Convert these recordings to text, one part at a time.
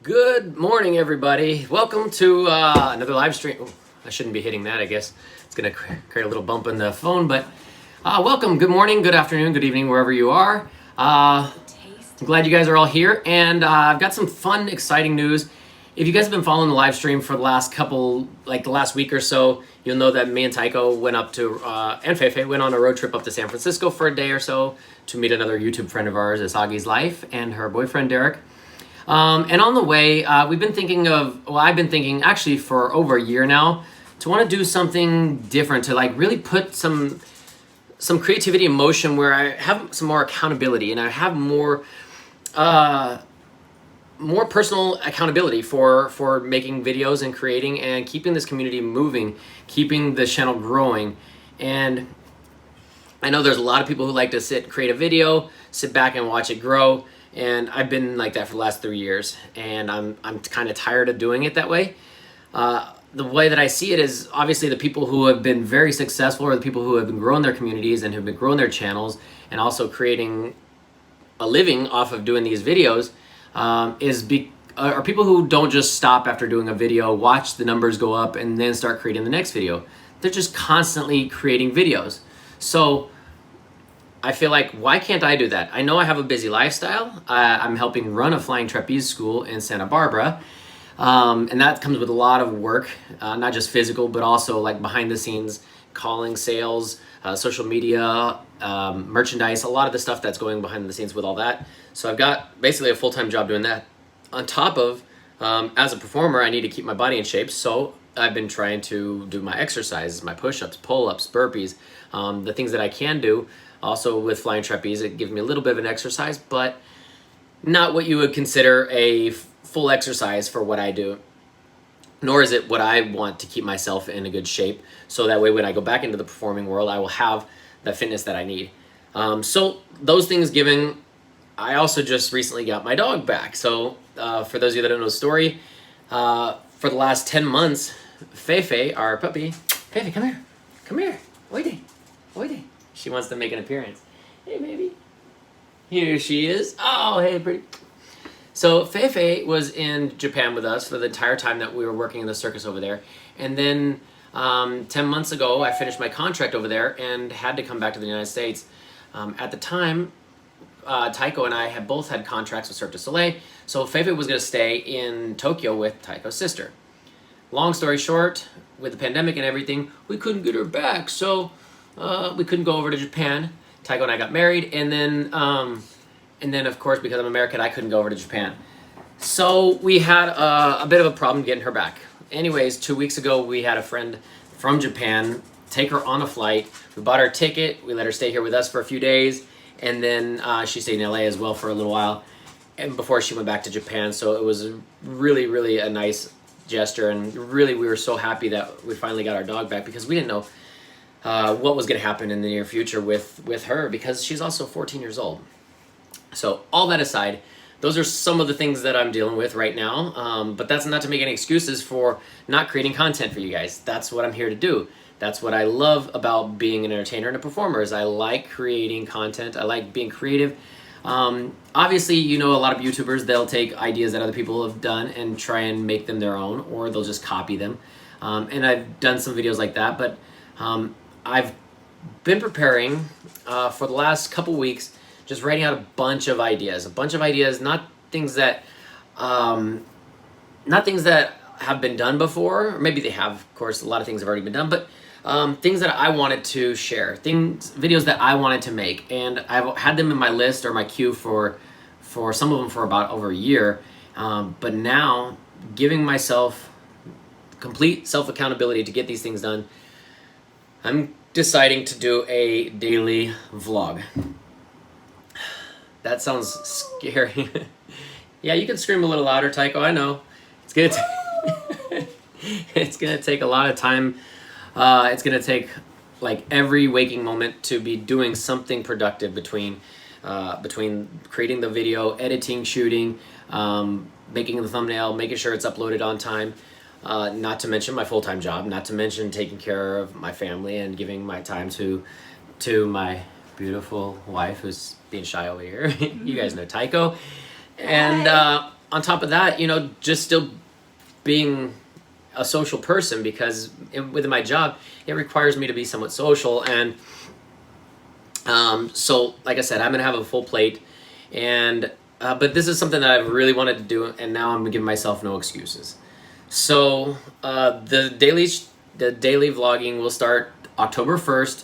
Good morning, everybody. Welcome to another live stream. Ooh, I shouldn't be hitting that, I guess. It's going to create a little bump in the phone, but welcome. Good morning, good afternoon, good evening, wherever you are. I'm glad you guys are all here, and I've got some fun, exciting news. If you guys have been following the live stream for the last couple, like the last week or so, you'll know that me and Tycho went up to, and Feifei went on a road trip up to San Francisco for a day or so to meet another YouTube friend of ours, Asagi's Life, and her boyfriend, Derek. And on the way, I've been thinking actually for over a year now to want to do something different, to like really put some creativity in motion where I have some more accountability and I have more personal accountability for making videos and creating and keeping this community moving, keeping the channel growing. And I know there's a lot of people who like to create a video, sit back and watch it grow. And I've been like that for the last 3 years, and I'm kind of tired of doing it that way. The way that I see it is obviously the people who have been very successful are the people who have been growing their communities and have been growing their channels and also creating a living off of doing these videos are people who don't just stop after doing a video, watch the numbers go up, and then start creating the next video. They're just constantly creating videos. So I feel like, why can't I do that? I know I have a busy lifestyle. I'm helping run a flying trapeze school in Santa Barbara. And that comes with a lot of work, not just physical, but also like behind the scenes, calling, sales, social media, merchandise, a lot of the stuff that's going behind the scenes with all that. So I've got basically a full-time job doing that. On top of, as a performer, I need to keep my body in shape. So I've been trying to do my exercises, my push-ups, pull-ups, burpees, the things that I can do. Also with flying trapeze, it gives me a little bit of an exercise, but not what you would consider a full exercise for what I do. Nor is it what I want to keep myself in a good shape, so that way when I go back into the performing world, I will have the fitness that I need. So those things given, I also just recently got my dog back. So for those of you that don't know the story, for the last 10 months, Feifei, our puppy, Feifei, come here, come here, oide, oide. She wants to make an appearance. Hey, baby. Here she is. Oh, hey, pretty. So Feifei was in Japan with us for the entire time that we were working in the circus over there. And then 10 months ago, I finished my contract over there and had to come back to the United States. At the time, Tycho and I had both had contracts with Cirque du Soleil. So Feifei was going to stay in Tokyo with Tycho's sister. Long story short, with the pandemic and everything, we couldn't get her back. So we couldn't go over to Japan. Tycho and I got married, and then of course, because I'm American, I couldn't go over to Japan. So we had a bit of a problem getting her back. Anyways, 2 weeks ago, we had a friend from Japan take her on a flight. We bought her a ticket. We let her stay here with us for a few days, and then she stayed in LA as well for a little while, and before she went back to Japan. So it was really, really a nice gesture, and really we were so happy that we finally got our dog back, because we didn't know what was going to happen in the near future with her, because she's also 14 years old. So all that aside, those are some of the things that I'm dealing with right now. But that's not to make any excuses for not creating content for you guys. That's what I'm here to do. That's what I love about being an entertainer and a performer, is I like creating content. I like being creative. Obviously, you know, a lot of YouTubers, they'll take ideas that other people have done and try and make them their own, or they'll just copy them. And I've done some videos like that, but I've been preparing for the last couple weeks, just writing out a bunch of ideas, not things that have been done before, or maybe they have, of course, a lot of things have already been done, but things that I wanted to share, videos that I wanted to make, and I've had them in my list or my queue for some of them for about over a year, but now giving myself complete self-accountability to get these things done, I'm deciding to do a daily vlog. That sounds scary. Yeah, you can scream a little louder, Tycho. I know. It's gonna take a lot of time. It's gonna take like every waking moment to be doing something productive between creating the video, editing, shooting, making the thumbnail, making sure it's uploaded on time. Not to mention my full-time job, not to mention taking care of my family and giving my time to my beautiful wife, who's being shy over here. You guys know Tycho. And on top of that, you know, just still being a social person, because within my job, it requires me to be somewhat social. And so, like I said, I'm gonna have a full plate, and but this is something that I've really wanted to do, and now I'm giving myself no excuses. So the daily vlogging will start October 1st,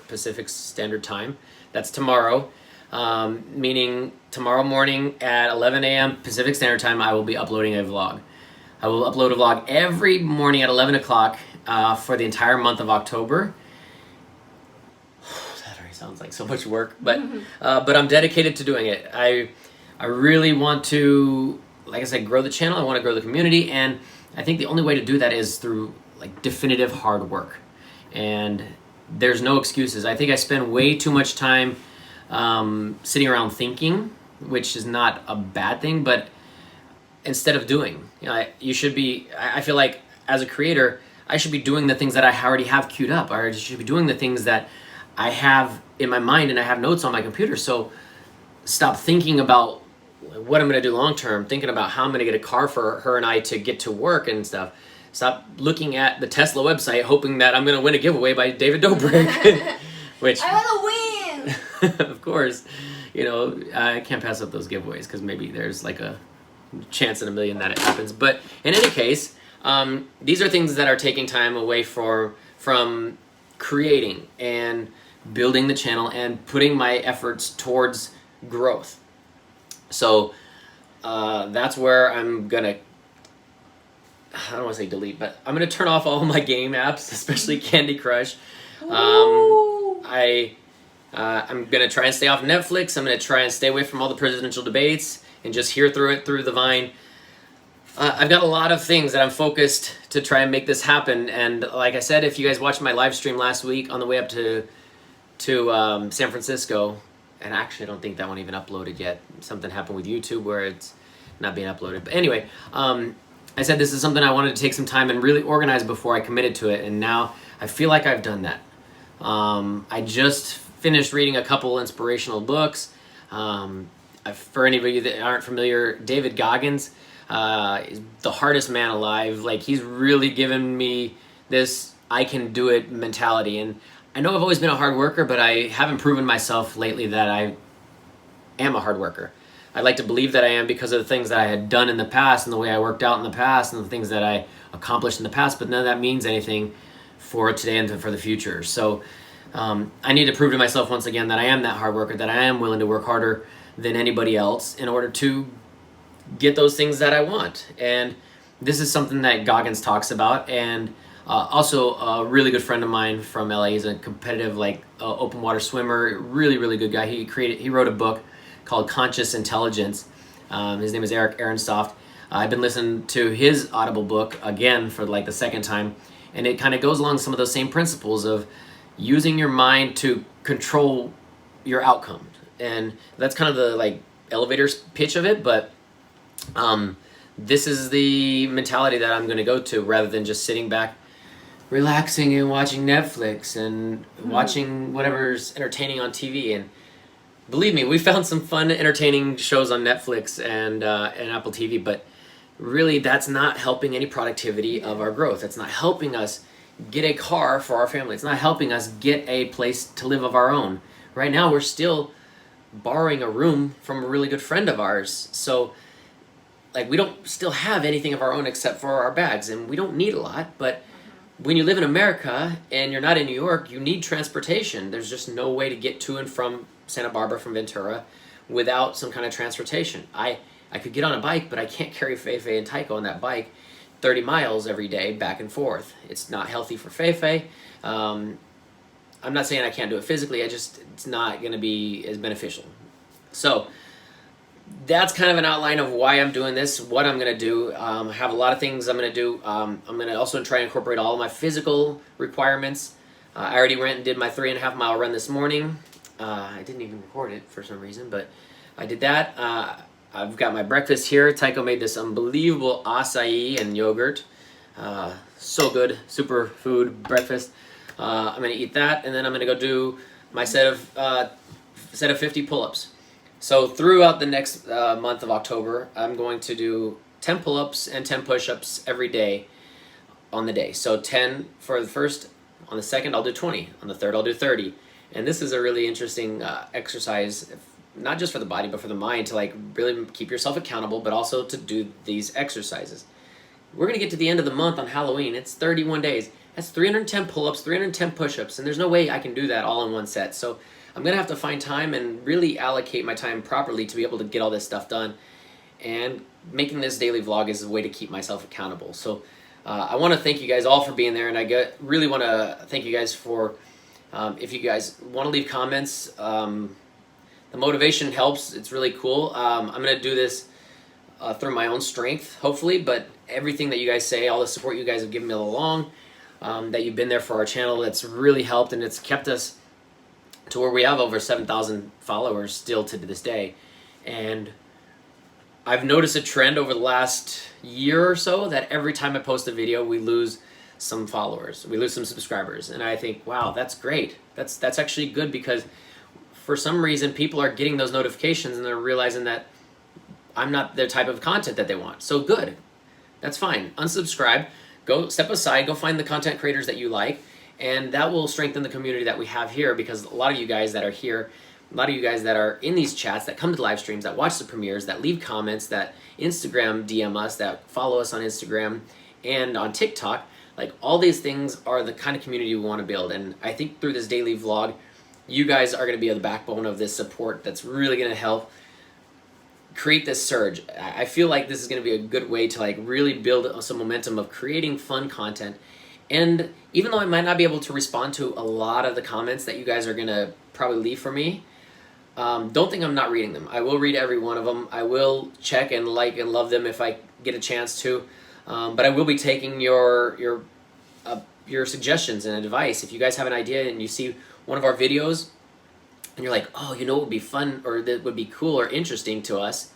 Pacific Standard Time. That's tomorrow, meaning tomorrow morning at 11 a.m. Pacific Standard Time, I will be uploading a vlog. I will upload a vlog every morning at 11 o'clock for the entire month of October. That already sounds like so much work, but I'm dedicated to doing it. I really want to, like I said, grow the channel. I want to grow the community, and I think the only way to do that is through like definitive hard work. And there's no excuses. I think I spend way too much time sitting around thinking, which is not a bad thing, but instead of doing, you know, you should be, I feel like as a creator, I should be doing the things that I already have queued up. I should be doing the things that I have in my mind and I have notes on my computer. So stop thinking about what I'm going to do long term, thinking about how I'm going to get a car for her and I to get to work and stuff. Stop looking at the Tesla website hoping that I'm going to win a giveaway by David Dobrik, which I want to win. of course, you know, I can't pass up those giveaways because maybe there's like a chance in a million that it happens. But in any case, these are things that are taking time away from creating and building the channel and putting my efforts towards growth. So that's where I'm gonna, I don't want to say delete, but I'm gonna turn off all my game apps, especially Candy Crush. I'm gonna try and stay off Netflix. I'm gonna try and stay away from all the presidential debates and just hear through it through the Vine. I've got a lot of things that I'm focused to try and make this happen. And like I said, if you guys watched my live stream last week on the way up to San Francisco, and actually I don't think that one even uploaded yet. Something happened with YouTube where it's not being uploaded. But anyway, I said this is something I wanted to take some time and really organize before I committed to it. And now I feel like I've done that. I just finished reading a couple inspirational books. For any of you that aren't familiar, David Goggins is the hardest man alive. Like, he's really given me this I can do it mentality. And I know I've always been a hard worker, but I haven't proven myself lately that I am a hard worker. I like to believe that I am because of the things that I had done in the past and the way I worked out in the past and the things that I accomplished in the past, but none of that means anything for today and for the future. So I need to prove to myself once again that I am that hard worker, that I am willing to work harder than anybody else in order to get those things that I want. And this is something that Goggins talks about. And also a really good friend of mine from LA. He's a competitive open water swimmer, really good guy. He wrote a book called Conscious Intelligence. His name is Eric Aronsoft. I've been listening to his Audible book again for like the second time, and it kind of goes along some of those same principles of using your mind to control your outcome. And that's kind of the elevator pitch of it, but this is the mentality that I'm going to go to, rather than just sitting back relaxing and watching Netflix and watching whatever's entertaining on TV. And believe me, we found some fun, entertaining shows on Netflix and Apple TV, but really that's not helping any productivity of our growth. It's not helping us get a car for our family. It's not helping us get a place to live of our own. Right now, we're still borrowing a room from a really good friend of ours. So we don't still have anything of our own except for our bags, and we don't need a lot, but when you live in America and you're not in New York, you need transportation. There's just no way to get to and from Santa Barbara from Ventura without some kind of transportation. I could get on a bike, but I can't carry Feifei and Tycho on that bike 30 miles every day back and forth. It's not healthy for Feifei. I'm not saying I can't do it physically, it's not going to be as beneficial. So that's kind of an outline of why I'm doing this, what I'm going to do. I have a lot of things I'm going to do. I'm going to also try and incorporate all of my physical requirements. I already went and did my 3.5 mile run this morning. I didn't even record it for some reason, but I did that. I've got my breakfast here. Tycho made this unbelievable acai and yogurt. So good, super food breakfast. I'm going to eat that, and then I'm going to go do my set of 50 pull-ups. So throughout the next month of October, I'm going to do 10 pull-ups and 10 push-ups every day on the day. So 10 for the first, on the second I'll do 20, on the third I'll do 30. And this is a really interesting exercise, not just for the body but for the mind, to like really keep yourself accountable, but also to do these exercises. We're gonna get to the end of the month on Halloween. It's 31 days. That's 310 pull-ups, 310 push-ups, and there's no way I can do that all in one set. So I'm gonna have to find time and really allocate my time properly to be able to get all this stuff done. And making this daily vlog is a way to keep myself accountable. So I want to thank you guys all for being there, and I really want to thank you guys for if you guys want to leave comments. The motivation helps. It's really cool. I'm gonna do this through my own strength, hopefully, but everything that you guys say, all the support you guys have given me all along, that you've been there for our channel, that's really helped, and it's kept us to where we have over 7,000 followers still to this day. And I've noticed a trend over the last year or so that every time I post a video, we lose some followers, we lose some subscribers, and I think, wow, that's great. That's actually good, because for some reason people are getting those notifications and they're realizing that I'm not the type of content that they want. So good, that's fine. Unsubscribe, go step aside, go find the content creators that you like, and that will strengthen the community that we have here, because a lot of you guys that are here, a lot of you guys that are in these chats, that come to live streams, that watch the premieres, that leave comments, that Instagram DM us, that follow us on Instagram and on TikTok, like all these things are the kind of community we want to build. And I think through this daily vlog, you guys are going to be the backbone of this support that's really going to help create this surge. I feel like this is going to be a good way to like really build some momentum of creating fun content. And even though I might not be able to respond to a lot of the comments that you guys are going to probably leave for me, don't think I'm not reading them. I will read every one of them. I will check and like and love them if I get a chance to. But I will be taking your suggestions and advice. If you guys have an idea and you see one of our videos and you're like, oh, you know what would be fun or that would be cool or interesting to us,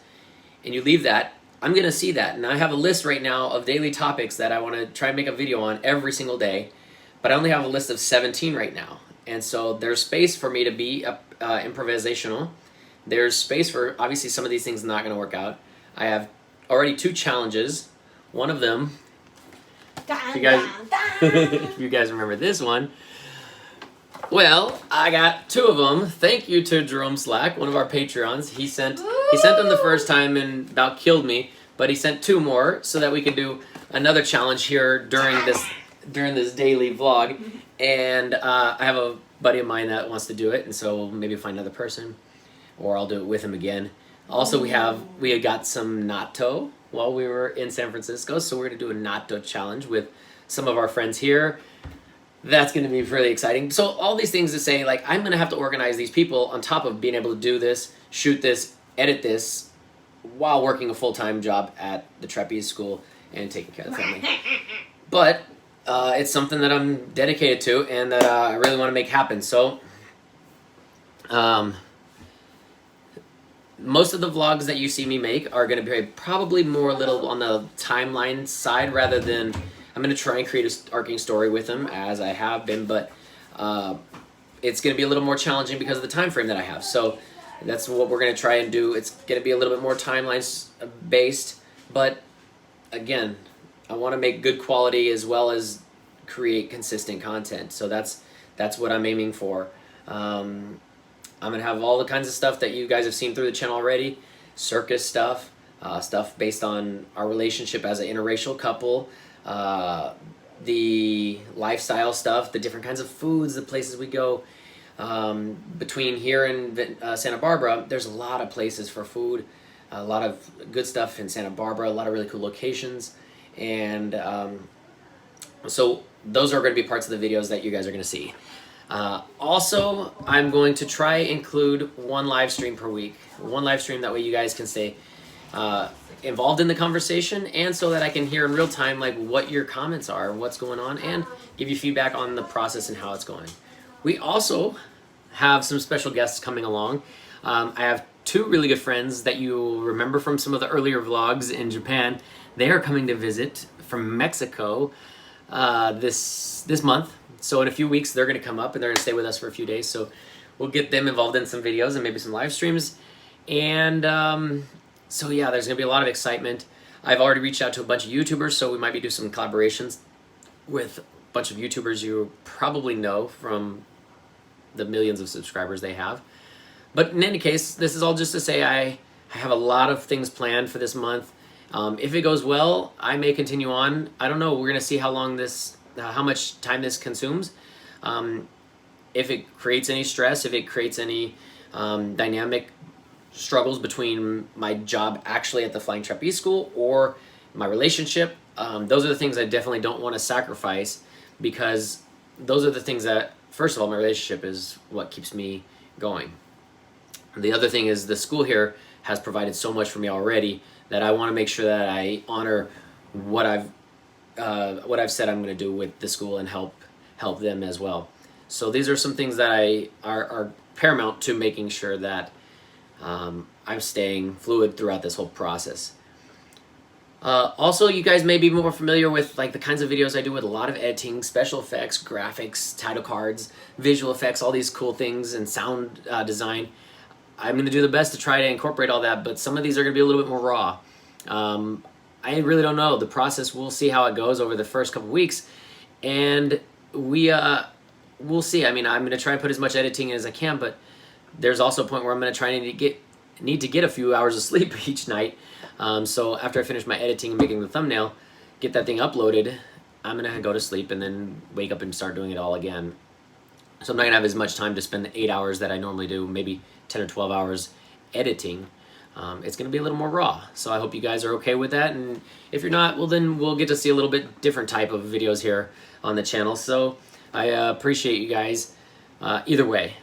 and you leave that, I'm going to see that. And I have a list right now of daily topics that I want to try and make a video on every single day, but I only have a list of 17 right now. And so there's space for me to be improvisational. There's space for, obviously, some of these things not going to work out. I have already 2 challenges. One of them, if you guys remember this one, well, I got 2 of them. Thank you to Jerome Slack, one of our Patreons. He sent them the first time and about killed me, but he sent 2 more so that we could do another challenge here during this daily vlog. And I have a buddy of mine that wants to do it, and so we'll maybe find another person, or I'll do it with him again. Also, we had got some natto while we were in San Francisco, so we're gonna do a natto challenge with some of our friends here. That's going to be really exciting. So all these things to say, like, I'm going to have to organize these people on top of being able to do this, shoot this, edit this, while working a full-time job at the trapeze school and taking care of the family. But it's something that I'm dedicated to and that I really want to make happen. So most of the vlogs that you see me make are going to be probably more a little on the timeline side rather than... I'm going to try and create a arcing story with them, as I have been, but it's going to be a little more challenging because of the time frame that I have. So that's what we're going to try and do. It's going to be a little bit more timeline-based, but again, I want to make good quality as well as create consistent content. So that's what I'm aiming for. I'm going to have all the kinds of stuff that you guys have seen through the channel already, circus stuff, stuff based on our relationship as an interracial couple, the lifestyle stuff, the different kinds of foods, the places we go. Between here and Santa Barbara, there's a lot of places for food, a lot of good stuff in Santa Barbara, a lot of really cool locations, and so those are going to be parts of the videos that you guys are going to see. Also, I'm going to try include 1 live stream per week. 1 live stream, that way you guys can stay involved in the conversation, and so that I can hear in real time like what your comments are, what's going on, and give you feedback on the process and how it's going. We also have some special guests coming along. I have 2 really good friends that you'll remember from some of the earlier vlogs in Japan. They are coming to visit from Mexico this month. So in a few weeks they're going to come up and they're going to stay with us for a few days. So we'll get them involved in some videos and maybe some live streams. And so yeah, there's gonna be a lot of excitement. I've already reached out to a bunch of YouTubers, so we might be doing some collaborations with a bunch of YouTubers you probably know from the millions of subscribers they have. But in any case, this is all just to say I have a lot of things planned for this month. If it goes well, I may continue on. I don't know. We're gonna see how long this, how much time this consumes. If it creates any stress, if it creates any dynamic struggles between my job actually at the Flying Trapeze School or my relationship, those are the things I definitely don't want to sacrifice, because those are the things that, first of all, my relationship is what keeps me going. The other thing is the school here has provided so much for me already that I want to make sure that I honor what I've said I'm going to do with the school and help them as well. So these are some things that are paramount to making sure that I'm staying fluid throughout this whole process. Also, you guys may be more familiar with like the kinds of videos I do with a lot of editing, special effects, graphics, title cards, visual effects, all these cool things, and sound design. I'm going to do the best to try to incorporate all that, but some of these are going to be a little bit more raw. I really don't know. The process, we'll see how it goes over the first couple weeks, and we'll see. I mean, I'm going to try and put as much editing in as I can, but there's also a point where I'm going to try and need to get a few hours of sleep each night. So after I finish my editing and making the thumbnail, get that thing uploaded, I'm going to go to sleep and then wake up and start doing it all again. So I'm not going to have as much time to spend the 8 hours that I normally do, maybe 10 or 12 hours editing. It's going to be a little more raw. So I hope you guys are okay with that. And if you're not, well, then we'll get to see a little bit different type of videos here on the channel. So I appreciate you guys either way.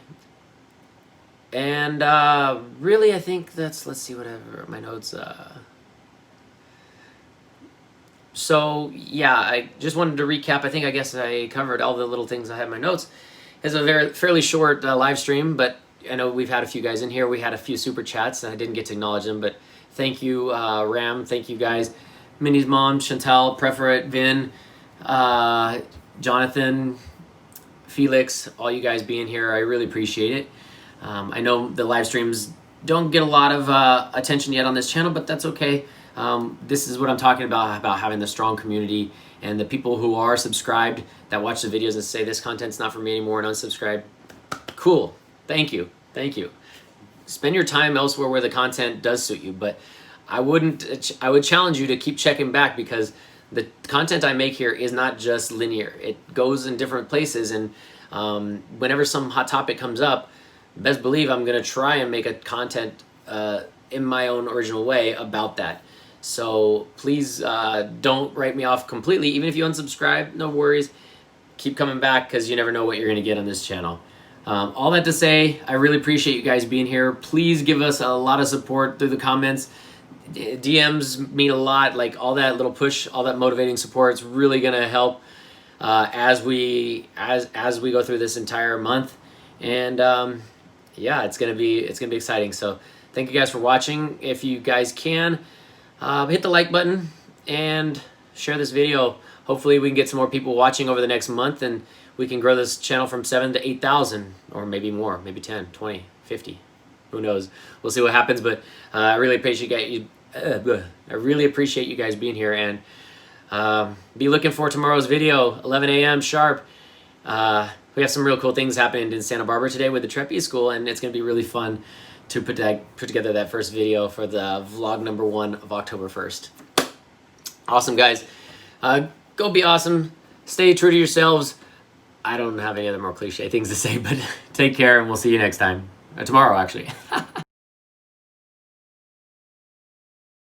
And really, I think let's see whatever my notes. So yeah, I just wanted to recap. I guess I covered all the little things I had in my notes. It's a fairly short live stream, but I know we've had a few guys in here. We had a few super chats, and I didn't get to acknowledge them, but thank you, Ram. Thank you, guys. Minnie's mom, Chantel, Preferit, Vin, Jonathan, Felix, all you guys being here. I really appreciate it. I know the live streams don't get a lot of attention yet on this channel, but that's okay. This is what I'm talking about having the strong community and the people who are subscribed that watch the videos and say this content's not for me anymore and unsubscribe. Cool. Thank you. Thank you. Spend your time elsewhere where the content does suit you, but I would challenge you to keep checking back, because the content I make here is not just linear. It goes in different places, and whenever some hot topic comes up, best believe I'm going to try and make a content in my own original way about that. So please don't write me off completely. Even if you unsubscribe, no worries. Keep coming back, because you never know what you're going to get on this channel. All that to say, I really appreciate you guys being here. Please give us a lot of support through the comments. DMs mean a lot. Like all that little push, all that motivating support, it's really going to help as we go through this entire month. And yeah, it's gonna be exciting. So thank you guys for watching. If you guys can, hit the like button and share this video. Hopefully we can get some more people watching over the next month, and we can grow this channel from 7 to 8,000, or maybe more, maybe 10, 20, 50. Who knows? We'll see what happens. But I really appreciate you. I really appreciate you guys being here, and be looking for tomorrow's video, 11 a.m. sharp. We have some real cool things happening in Santa Barbara today with the Trapeze School, and it's going to be really fun to put together that first video for the vlog number 1 of October 1st. Awesome, guys. Go be awesome. Stay true to yourselves. I don't have any other more cliche things to say, but take care, and we'll see you next time. Tomorrow, actually.